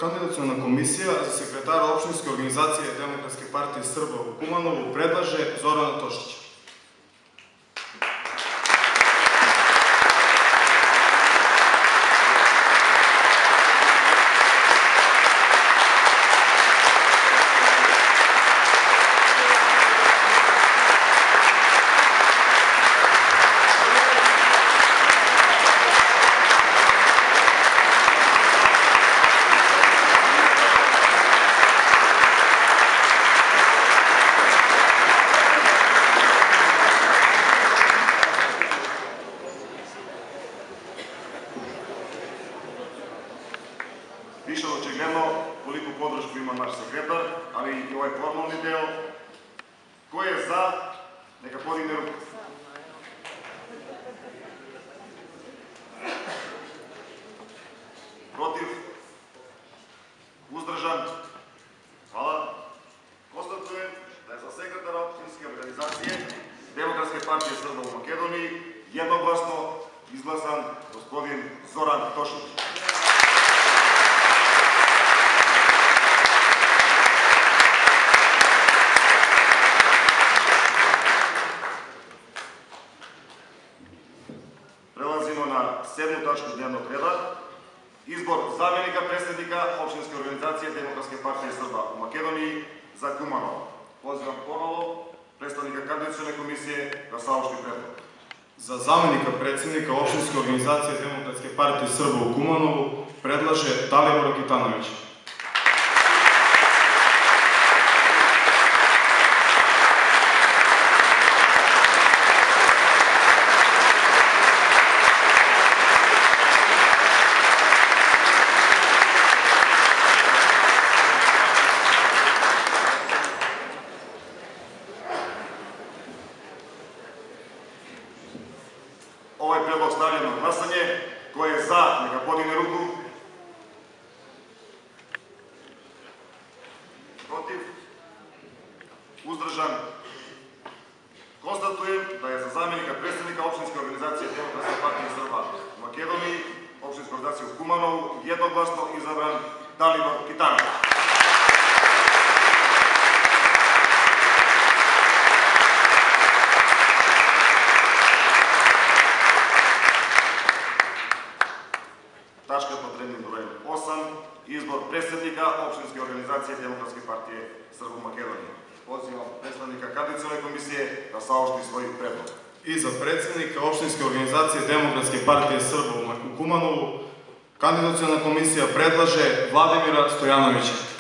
kandidaciona komisija za sekretara opštinske organizacije Demokratske partije Srba u Kumanovu predlaže Zorana Tošića. Više od očigledno koliko podršku ima naš sekretar, ali i ovaj formalni deo. Ko je za, neka podigne ruku. Protiv? Uzdržan? Hvala. Konstatujem da je za sekretara opštinske organizacije Demokratske partije Srba u Makedoniji jednoglasno izglasan gospodin Zoran Tošić. Prelazimo na 7. tačku dnevnog reda. Izbor zamenika predsednika opštinske organizacije Demokratske partije Srba u Makedoniji za Kumanovo. Pozivam ponovo predstavnika kandidacione komisije da saopšti predlog. Za zamenika predsednika opštinske organizacije Demokratske partije Srba u Kumanovu predlaže Dalibora Kitanovića. Ovaj predlog stavljam na glasanje. Ko je za, neka podigne ruku. Protiv? Uzdržan? Konstatujem da je za zamenika predsednika opštinske organizacije Demokratske partije Srba u Makedoniji, opštinske organizacije u Kumanovu, jednoglasno izabran Dalibor Kitanović. Tačka pod rednim brojem 8. Izbor predsednika opštinske organizacije Demokratske partije Srba u Makedoniji. Pozivam predstavnika kandidacione komisije da saopšti svoj predlog. I za predsednika opštinske organizacije Demokratske partije Srba u Kumanovu kandidaciona komisija predlaže Vladimira Stojanovića.